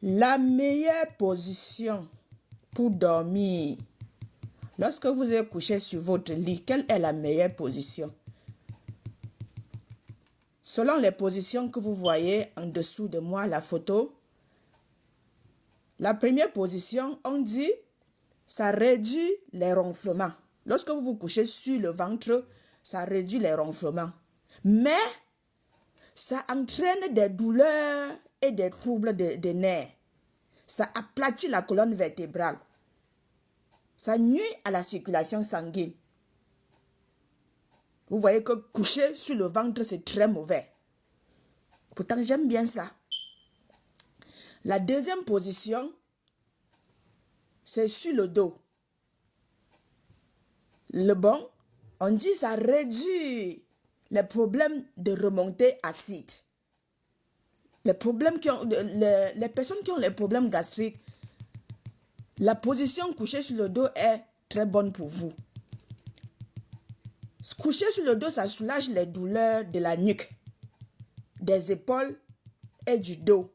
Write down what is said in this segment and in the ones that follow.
La meilleure position pour dormir. Lorsque vous êtes couché sur votre lit, quelle est la meilleure position? Selon les positions que vous voyez en dessous de moi, la photo, la première position, on dit, ça réduit les ronflements. Lorsque vous vous couchez sur le ventre, ça réduit les ronflements. Mais, ça entraîne des douleurs et des troubles des nerfs. Ça aplatit la colonne vertébrale. Ça nuit à la circulation sanguine. Vous voyez que coucher sur le ventre, c'est très mauvais. Pourtant, j'aime bien ça. La deuxième position, c'est sur le dos. Le bon, on dit ça réduit les problèmes de remontée acide. Les personnes qui ont les problèmes gastriques, la position couchée sur le dos est très bonne pour vous. Coucher sur le dos, ça soulage les douleurs de la nuque, des épaules et du dos.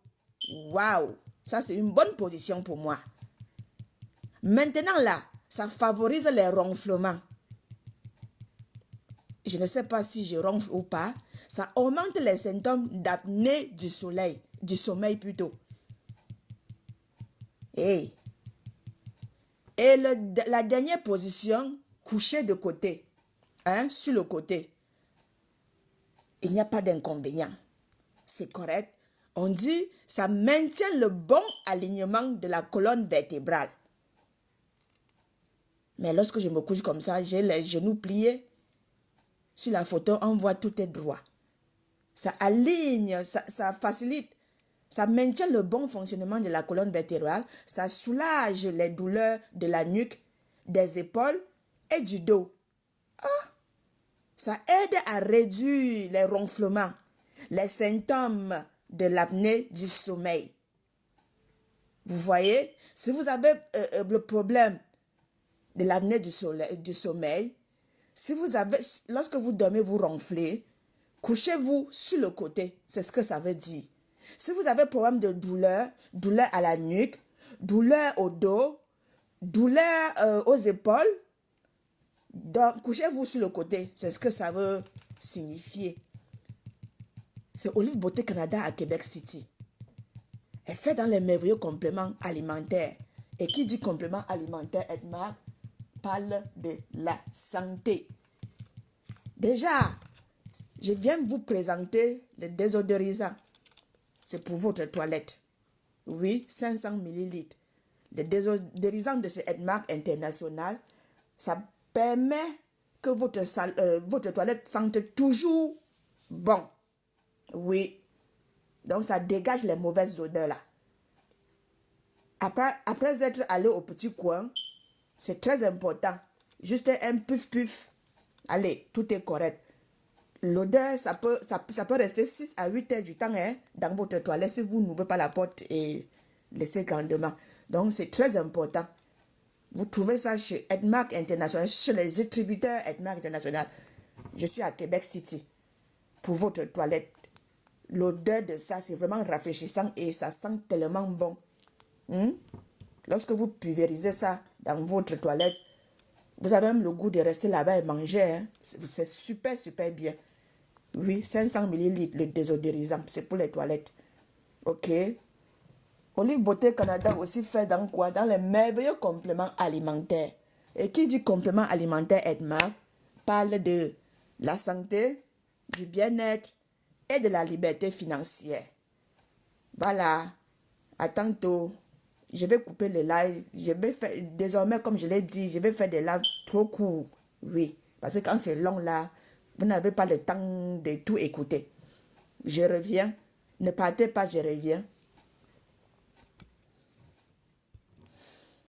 Waouh! Ça, c'est une bonne position pour moi. Maintenant, là, ça favorise les ronflements. Je ne sais pas si je ronfle ou pas. Ça augmente les symptômes d'apnée du sommeil plutôt. Et la dernière position, coucher de côté, sur le côté. Il n'y a pas d'inconvénient. C'est correct. On dit, ça maintient le bon alignement de la colonne vertébrale. Mais lorsque je me couche comme ça, j'ai les genoux pliés. Sur la photo, on voit tout est droit. Ça aligne, ça facilite, ça maintient le bon fonctionnement de la colonne vertébrale. Ça soulage les douleurs de la nuque, des épaules et du dos. Ça aide à réduire les ronflements, les symptômes de l'apnée du sommeil. Vous voyez, si vous avez le problème de l'apnée du sommeil, lorsque vous dormez, vous ronflez, couchez-vous sur le côté, c'est ce que ça veut dire. Si vous avez problème de douleur à la nuque, douleur au dos, douleur aux épaules, donc couchez-vous sur le côté, c'est ce que ça veut signifier. C'est Olive Beauté Canada à Québec City. Elle fait dans les merveilleux compléments alimentaires. Et qui dit complément alimentaire, Edmar, parle de la santé. Déjà, je viens vous présenter le désodorisant. C'est pour votre toilette. Oui, 500 ml. Le désodorisant de chez Edmark International, ça permet que votre toilette sente toujours bon. Oui. Donc, ça dégage les mauvaises odeurs là. Après être allé au petit coin, c'est très important. Juste un puf-puf. Allez, tout est correct. L'odeur, ça peut rester 6 à 8 heures du temps dans votre toilette si vous n'ouvrez pas la porte et laissez grandement. Donc, c'est très important. Vous trouvez ça chez Edmark International, chez les distributeurs Edmark International. Je suis à Québec City pour votre toilette. L'odeur de ça, c'est vraiment rafraîchissant et ça sent tellement bon. Lorsque vous pulvérisez ça dans votre toilette, vous avez même le goût de rester là-bas et manger. C'est super, super bien. Oui, 500 ml, le désodorisant, c'est pour les toilettes. Ok. Olive Beauté Canada aussi fait dans quoi? Dans les merveilleux compléments alimentaires. Et qui dit complément alimentaire Edmar parle de la santé, du bien-être et de la liberté financière. Voilà. À tantôt. Je vais couper le live. Je vais faire, désormais, comme je l'ai dit, je vais faire des lives trop courts. Oui. Parce que quand c'est long là, vous n'avez pas le temps de tout écouter. Je reviens. Ne partez pas, je reviens.